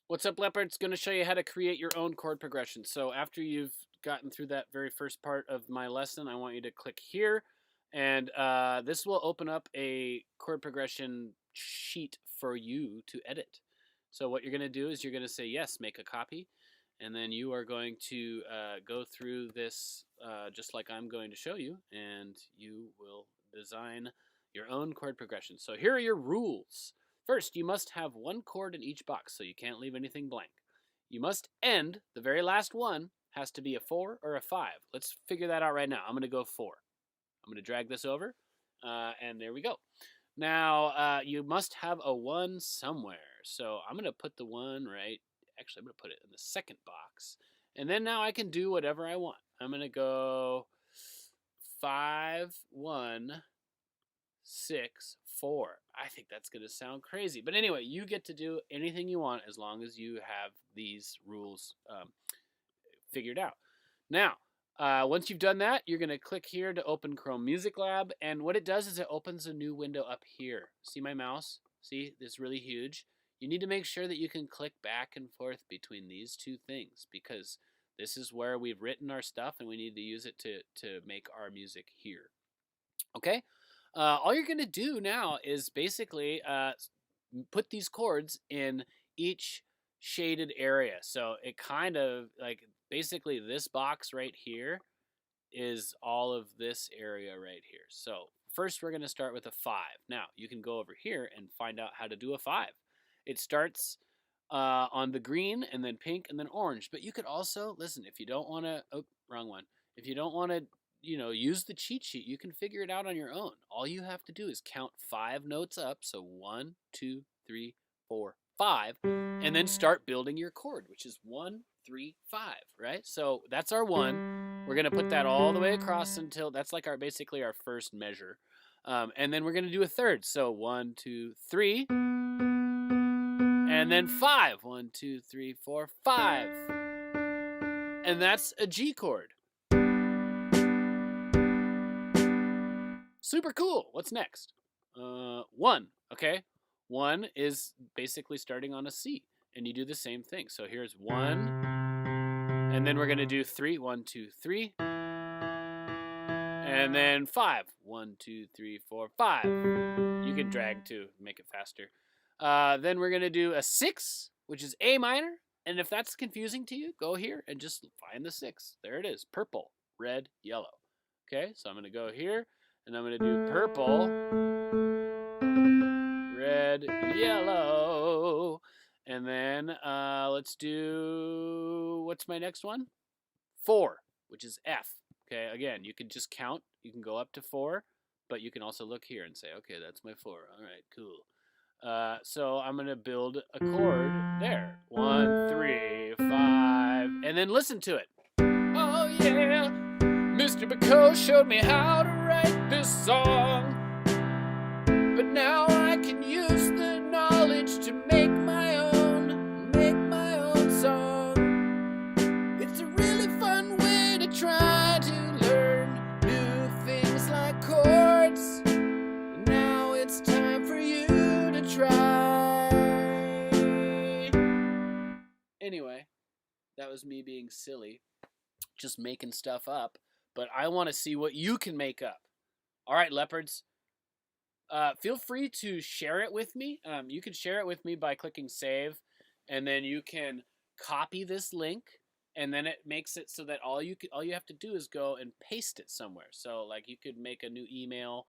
What's up, Leopard? Going to show you how to create your own chord progression. So after you've gotten through that very first part of my lesson, I want you to click here, and this will open up a chord progression sheet for you to edit. So what you're going to do is you're going to say, yes, make a copy, and then you are going to go through this just like I'm going to show you, and you will design your own chord progression. So here are your rules. First, you must have one chord in each box, so you can't leave anything blank. You must end, the very last one has to be a 4 or a 5. Let's figure that out right now. I'm going to go 4. I'm going to drag this over, and there we go. Now, you must have a 1 somewhere. So I'm going to put the 1 right, actually I'm going to put it in the second box. And then now I can do whatever I want. I'm going to go 5, 1, 6, 4. I think that's going to sound crazy. But anyway, you get to do anything you want as long as you have these rules figured out. Now, once you've done that, you're going to click here to open Chrome Music Lab. And what it does is it opens a new window up here. See my mouse? See, it's really huge. You need to make sure that you can click back and forth between these two things because this is where we've written our stuff and we need to use it to make our music here. Okay? All you're going to do now is basically put these chords in each shaded area. So it kind of like basically this box right here is all of this area right here. So first we're going to start with a 5. Now you can go over here and find out how to do a 5. It starts on the green and then pink and then orange. But you could also, listen, if you don't want to, oh, wrong one. If you don't want to use the cheat sheet. You can figure it out on your own. All you have to do is count 5 notes up. So 1, 2, 3, 4, 5. And then start building your chord, which is 1, 3, 5, right? So that's our 1. We're going to put that all the way across until, that's like basically our first measure. And then we're going to do a third. So 1, 2, 3. And then 5. 1, 2, 3, 4, 5. And that's a G chord. Super cool. What's next? 1. Okay. 1 is basically starting on a C. And you do the same thing. So here's 1. And then we're going to do 3. 1, 2, 3. And then 5. 1, 2, 3, 4, 5. You can drag to make it faster. Then we're going to do a 6, which is A minor. And if that's confusing to you, go here and just find the 6. There it is. Purple, red, yellow. Okay. So I'm going to go here. And I'm going to do purple, red, yellow. And then let's do, what's my next one? 4, which is F. Okay, again, you can just count. You can go up to 4, but you can also look here and say, okay, that's my 4. All right, cool. So I'm going to build a chord there. 1, 3, 5. And then listen to it. Oh, yeah. Mr. Bacot showed me how to write this song, but now I can use the knowledge to make my own song. It's a really fun way to try to learn new things like chords. Now it's time for you to try. Anyway, that was me being silly, just making stuff up. But I want to see what you can make up. All right, Leopards. Feel free to share it with me. You can share it with me by clicking save, and then you can copy this link, and then it makes it so that all you have to do is go and paste it somewhere. So like you could make a new email